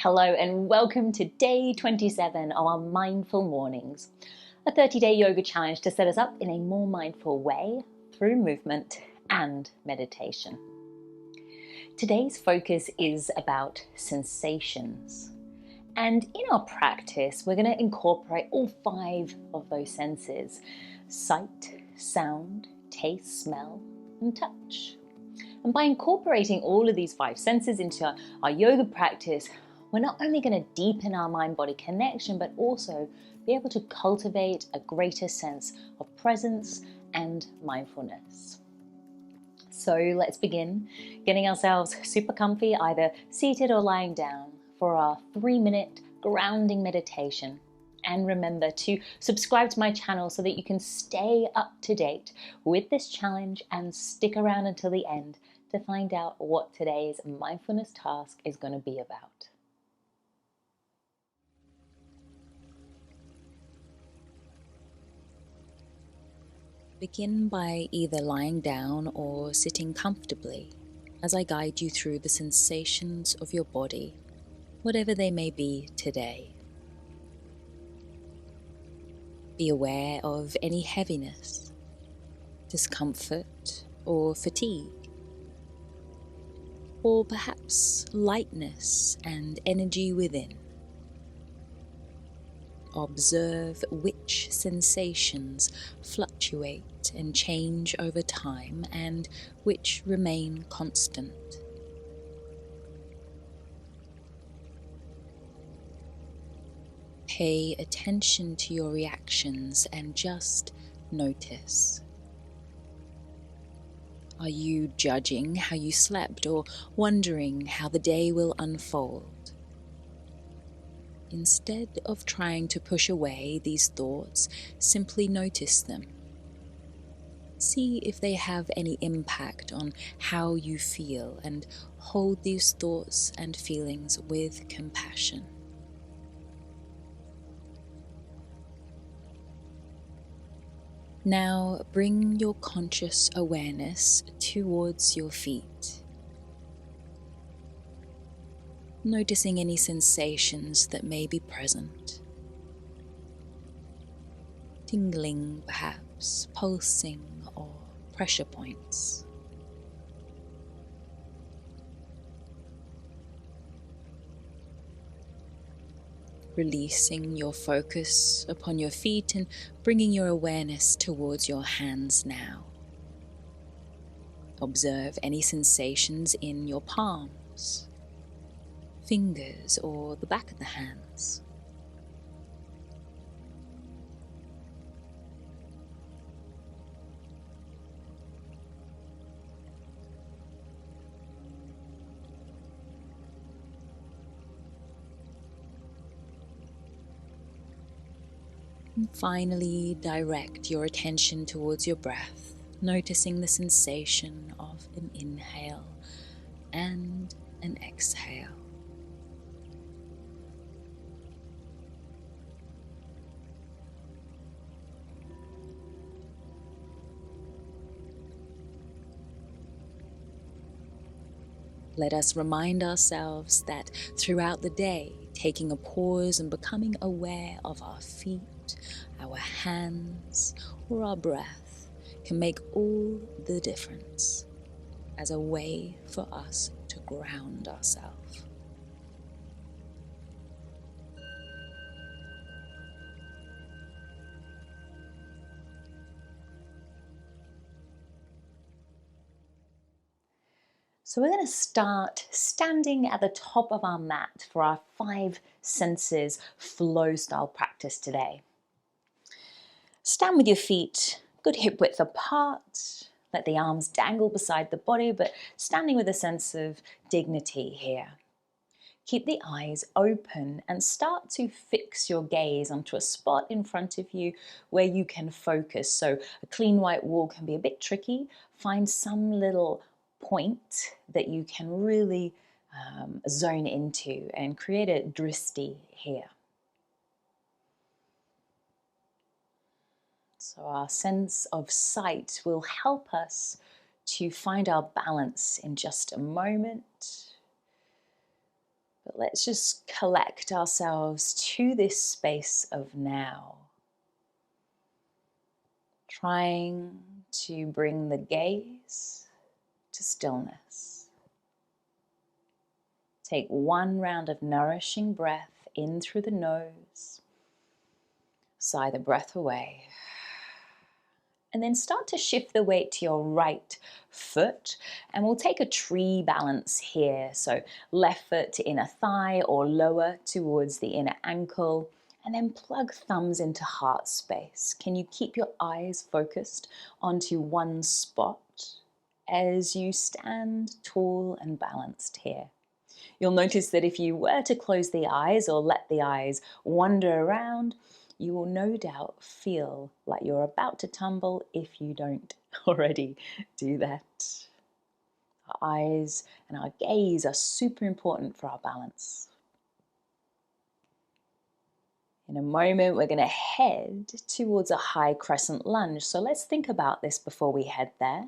Hello and welcome to day 27 of our Mindful Mornings, a 30-day yoga challenge to set us up in a more mindful way through movement and meditation. Today's focus is about sensations. And in our practice, we're going to incorporate all 5 of those senses: sight, sound, taste, smell, and touch. And by incorporating all of these 5 senses into our yoga practice, we're not only going to deepen our mind-body connection, but also be able to cultivate a greater sense of presence and mindfulness. So let's begin getting ourselves super comfy, either seated or lying down, for our 3-minute grounding meditation. And remember to subscribe to my channel so that you can stay up to date with this challenge and stick around until the end to find out what today's mindfulness task is going to be about. Begin by either lying down or sitting comfortably as I guide you through the sensations of your body, whatever they may be today. Be aware of any heaviness, discomfort, or fatigue, or perhaps lightness and energy within. Observe which sensations fluctuate and change over time and which remain constant. Pay attention to your reactions and just notice. Are you judging how you slept or wondering how the day will unfold? Instead of trying to push away these thoughts, simply notice them. See if they have any impact on how you feel, and hold these thoughts and feelings with compassion. Now bring your conscious awareness towards your feet, noticing any sensations that may be present. Tingling perhaps, pulsing, or pressure points. Releasing your focus upon your feet and bringing your awareness towards your hands now. Observe any sensations in your palms, fingers, or the back of the hands. And finally, direct your attention towards your breath, noticing the sensation of an inhale and an exhale. Let us remind ourselves that throughout the day, taking a pause and becoming aware of our feet, our hands, or our breath can make all the difference as a way for us to ground ourselves. So we're going to start standing at the top of our mat for our 5 senses flow style practice today. Stand with your feet good hip width apart. Let the arms dangle beside the body, but standing with a sense of dignity here. Keep the eyes open and start to fix your gaze onto a spot in front of you where you can focus. So a clean white wall can be a bit tricky. Find some little point that you can really zone into and create a drishti here. So our sense of sight will help us to find our balance in just a moment. But let's just collect ourselves to this space of now. Trying to bring the gaze to stillness. Take one round of nourishing breath in through the nose. Sigh the breath away. And then start to shift the weight to your right foot. And we'll take a tree balance here. So left foot to inner thigh or lower towards the inner ankle. And then plug thumbs into heart space. Can you keep your eyes focused onto one spot as you stand tall and balanced here? You'll notice that if you were to close the eyes or let the eyes wander around, you will no doubt feel like you're about to tumble if you don't already do that. Our eyes and our gaze are super important for our balance. In a moment, we're going to head towards a high crescent lunge. So let's think about this before we head there.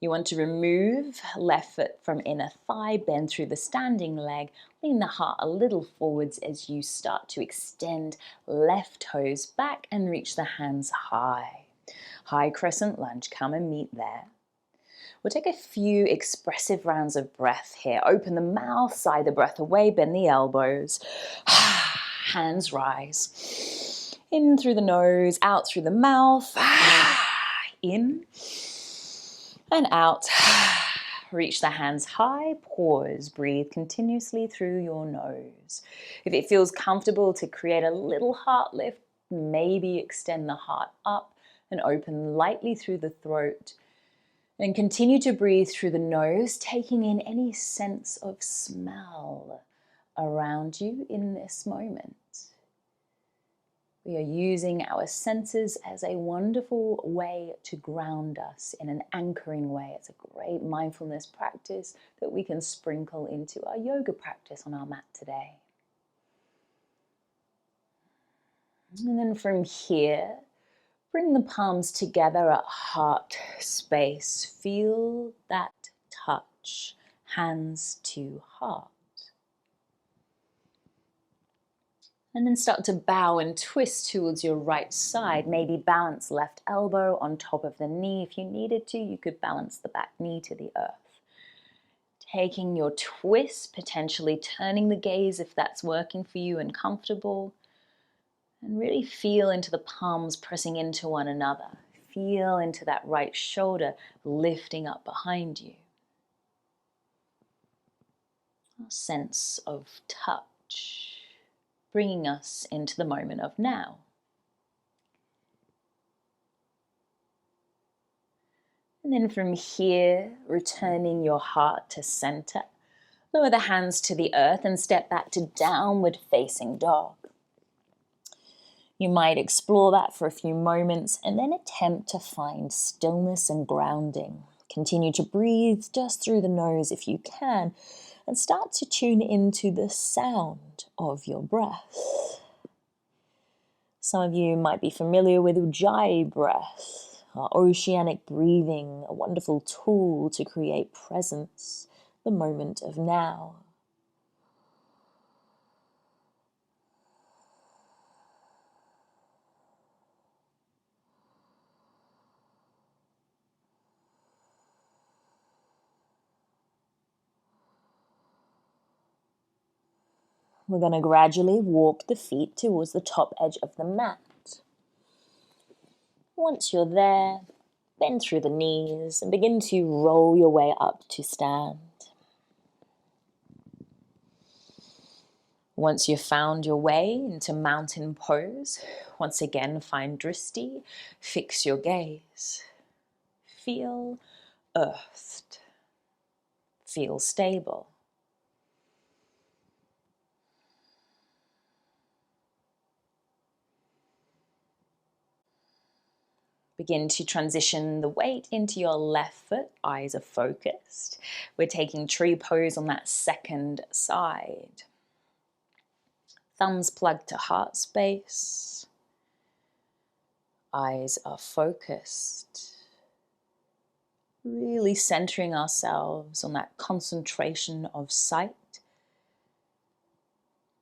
You want to remove left foot from inner thigh, bend through the standing leg, lean the heart a little forwards as you start to extend left toes back and reach the hands high. High crescent lunge, come and meet there. We'll take a few expressive rounds of breath here. Open the mouth, sigh the breath away, bend the elbows. Hands rise. In through the nose, out through the mouth. In. And out. Reach the hands high, pause, breathe continuously through your nose. If it feels comfortable to create a little heart lift, maybe extend the heart up and open lightly through the throat. And continue to breathe through the nose, taking in any sense of smell around you in this moment. We are using our senses as a wonderful way to ground us in an anchoring way. It's a great mindfulness practice that we can sprinkle into our yoga practice on our mat today. And then from here, bring the palms together at heart space. Feel that touch, hands to heart. And then start to bow and twist towards your right side. Maybe balance left elbow on top of the knee. If you needed to, you could balance the back knee to the earth. Taking your twist, potentially turning the gaze if that's working for you and comfortable. And really feel into the palms pressing into one another. Feel into that right shoulder lifting up behind you. A sense of touch, bringing us into the moment of now. And then from here, returning your heart to center. Lower the hands to the earth and step back to downward facing dog. You might explore that for a few moments and then attempt to find stillness and grounding. Continue to breathe just through the nose if you can, and start to tune into the sound of your breath. Some of you might be familiar with Ujjayi breath, or oceanic breathing, a wonderful tool to create presence, the moment of now. We're going to gradually walk the feet towards the top edge of the mat. Once you're there, bend through the knees and begin to roll your way up to stand. Once you've found your way into mountain pose, once again find drishti, fix your gaze. Feel earthed. Feel stable. Begin to transition the weight into your left foot. Eyes are focused. We're taking tree pose on that second side. Thumbs plugged to heart space. Eyes are focused. Really centering ourselves on that concentration of sight.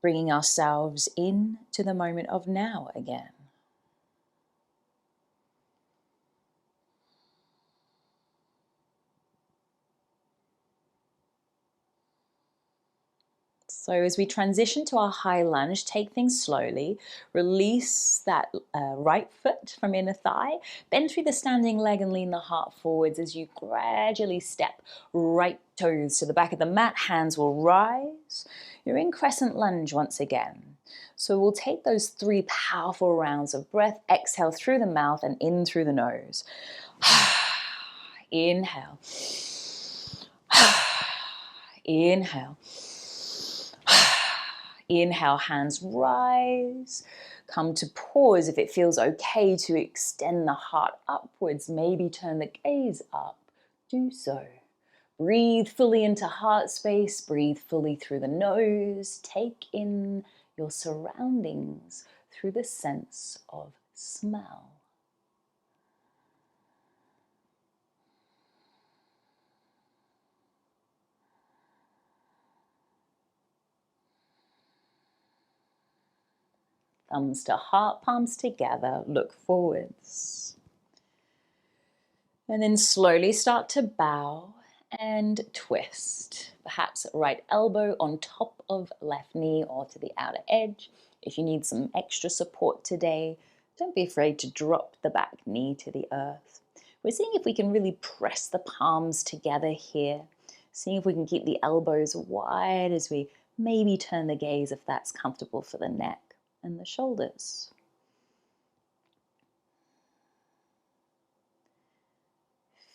bringing ourselves in to the moment of now again. So as we transition to our high lunge, take things slowly, release that right foot from inner thigh, bend through the standing leg and lean the heart forwards as you gradually step right toes to the back of the mat, hands will rise. You're in crescent lunge once again. So we'll take those 3 powerful rounds of breath, exhale through the mouth and in through the nose. Inhale. Inhale. Inhale, hands rise. Come to pause if it feels okay to extend the heart upwards. Maybe turn the gaze up. Do so. Breathe fully into heart space. Breathe fully through the nose. Take in your surroundings through the sense of smell. Thumbs to heart, palms together, look forwards. And then slowly start to bow and twist. Perhaps right elbow on top of left knee or to the outer edge. If you need some extra support today, don't be afraid to drop the back knee to the earth. We're seeing if we can really press the palms together here. Seeing if we can keep the elbows wide as we maybe turn the gaze if that's comfortable for the neck and the shoulders.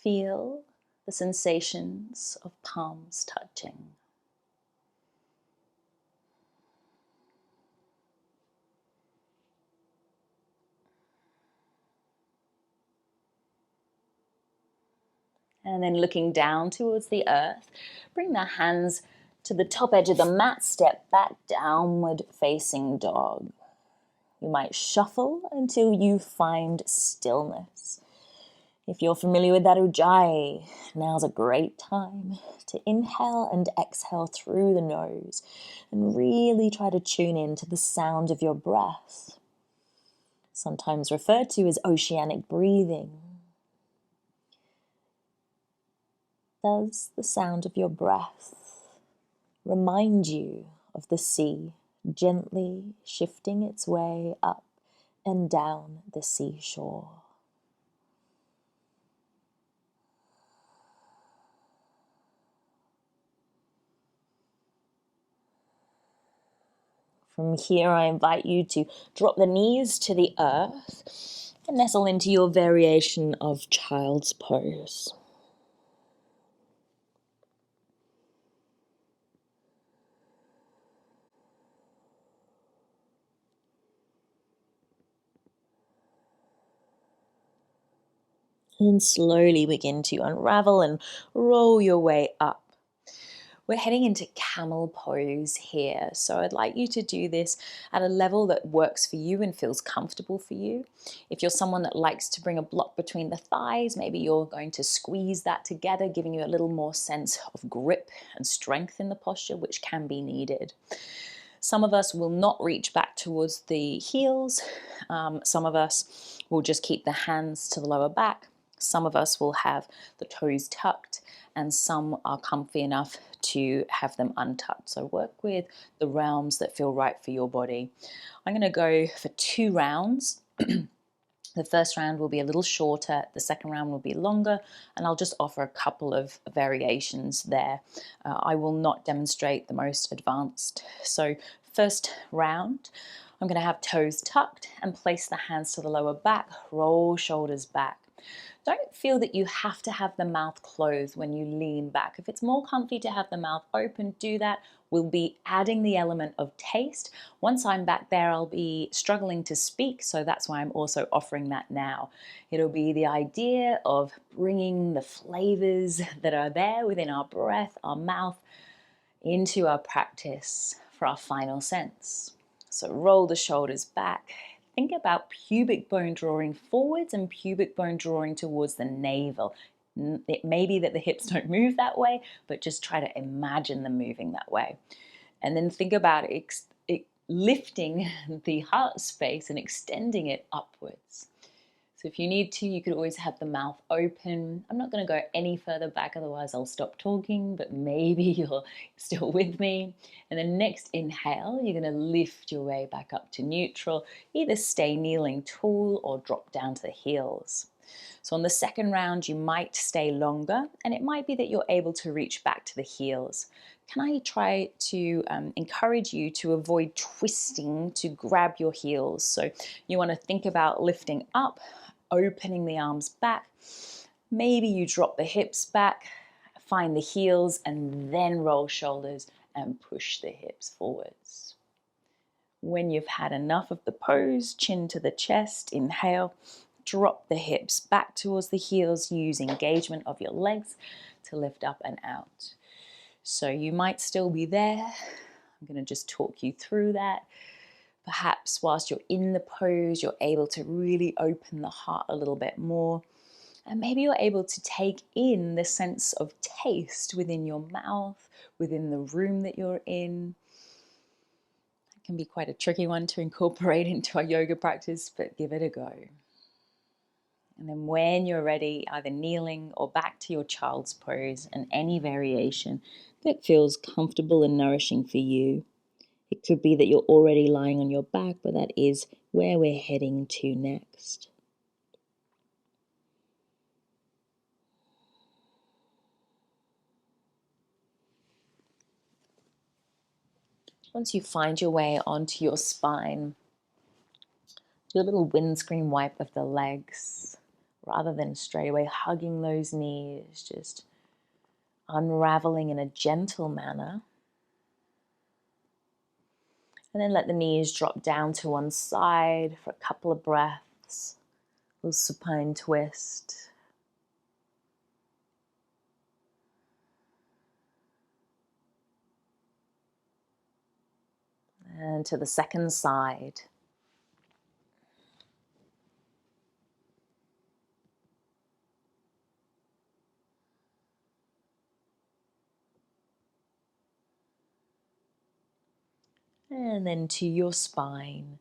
Feel the sensations of palms touching. And then looking down towards the earth, bring the hands to the top edge of the mat, step back, downward facing dog. You might shuffle until you find stillness. If you're familiar with that ujjayi, now's a great time to inhale and exhale through the nose and really try to tune in to the sound of your breath, sometimes referred to as oceanic breathing. Does the sound of your breath remind you of the sea gently shifting its way up and down the seashore? From here, I invite you to drop the knees to the earth and nestle into your variation of child's pose. And slowly begin to unravel and roll your way up. We're heading into camel pose here. So I'd like you to do this at a level that works for you and feels comfortable for you. If you're someone that likes to bring a block between the thighs, maybe you're going to squeeze that together, giving you a little more sense of grip and strength in the posture, which can be needed. Some of us will not reach back towards the heels. Some of us will just keep the hands to the lower back. Some of us will have the toes tucked, and some are comfy enough to have them untucked. So work with the realms that feel right for your body. I'm going to go for 2 rounds. The first round will be a little shorter, the second round will be longer, and I'll just offer a couple of variations there. I will not demonstrate the most advanced. So first round, I'm going to have toes tucked and place the hands to the lower back, roll shoulders back. Don't feel that you have to have the mouth closed when you lean back. If it's more comfy to have the mouth open, do that. We'll be adding the element of taste. Once I'm back there, I'll be struggling to speak, so that's why I'm also offering that now. It'll be the idea of bringing the flavors that are there within our breath, our mouth, into our practice for our final sense. So roll the shoulders back. Think about pubic bone drawing forwards and pubic bone drawing towards the navel. It may be that the hips don't move that way, but just try to imagine them moving that way. And then think about lifting the heart space and extending it upwards. So if you need to, you could always have the mouth open. I'm not going to go any further back, otherwise I'll stop talking, but maybe you're still with me. And then next inhale, you're going to lift your way back up to neutral. Either stay kneeling tall or drop down to the heels. So on the second round, you might stay longer, and it might be that you're able to reach back to the heels. Can I try to encourage you to avoid twisting to grab your heels? So you want to think about lifting up, opening the arms back. Maybe you drop the hips back, find the heels, and then roll shoulders and push the hips forwards. When you've had enough of the pose, chin to the chest, inhale, drop the hips back towards the heels. Use engagement of your legs to lift up and out. So you might still be there. I'm going to just talk you through that. Perhaps whilst you're in the pose, you're able to really open the heart a little bit more. And maybe you're able to take in the sense of taste within your mouth, within the room that you're in. It can be quite a tricky one to incorporate into our yoga practice, but give it a go. And then when you're ready, either kneeling or back to your child's pose, and any variation that feels comfortable and nourishing for you. It could be that you're already lying on your back, but that is where we're heading to next. Once you find your way onto your spine, do a little windscreen wipe of the legs. Rather than straight away hugging those knees, just unraveling in a gentle manner. And then let the knees drop down to one side for a couple of breaths. A little supine twist. And to the second side. And then to your spine,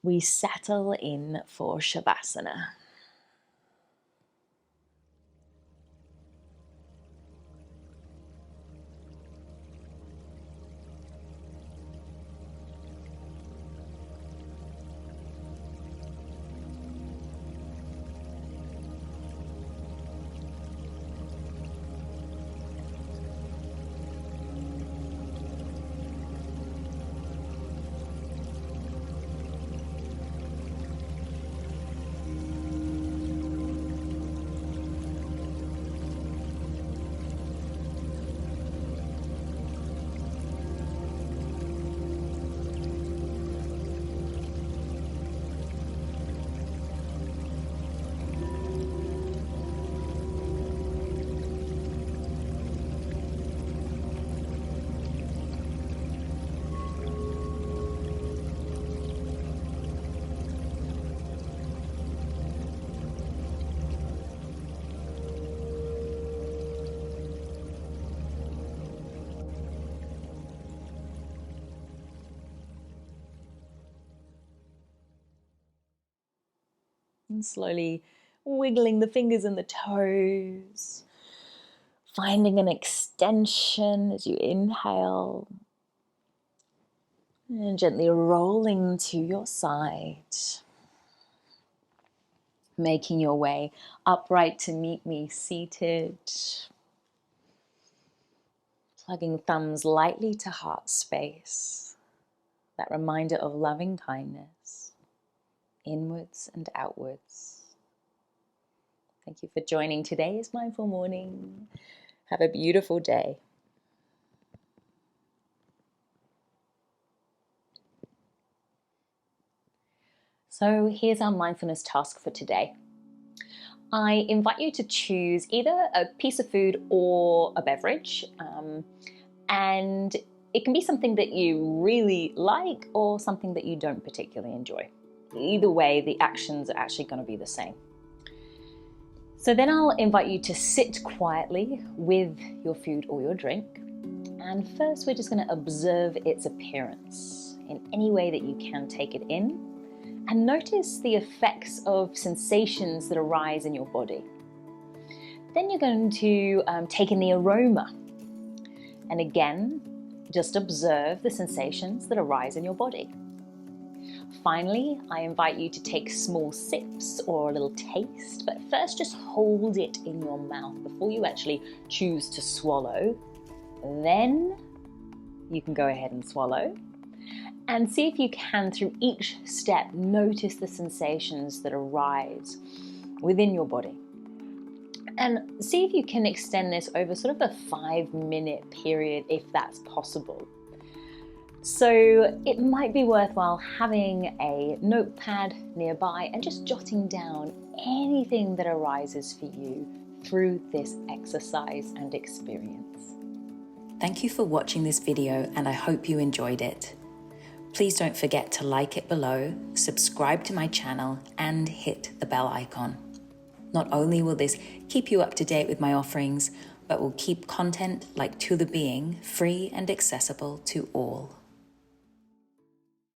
we settle in for Shavasana. And slowly wiggling the fingers and the toes. Finding an extension as you inhale. And gently rolling to your side. Making your way upright to meet me seated. Plugging thumbs lightly to heart space. That reminder of loving kindness. Inwards and outwards. Thank you for joining today's Mindful Morning. Have a beautiful day. So here's our mindfulness task for today. I invite you to choose either a piece of food or a beverage, and it can be something that you really like or something that you don't particularly enjoy. Either way, the actions are actually going to be the same. So then I'll invite you to sit quietly with your food or your drink. And first, we're just going to observe its appearance. in any way that you can take it in, and notice the effects of sensations that arise in your body. Then you're going to take in the aroma, and again, just observe the sensations that arise in your body. Finally, I invite you to take small sips or a little taste, but first just hold it in your mouth before you actually choose to swallow. Then you can go ahead and swallow, and see if you can, through each step, notice the sensations that arise within your body. And see if you can extend this over sort of a 5-minute period, if that's possible. So it might be worthwhile having a notepad nearby and just jotting down anything that arises for you through this exercise and experience. Thank you for watching this video, and I hope you enjoyed it. Please don't forget to like it below, subscribe to my channel, and hit the bell icon. Not only will this keep you up to date with my offerings, but will keep content like To The Being free and accessible to all.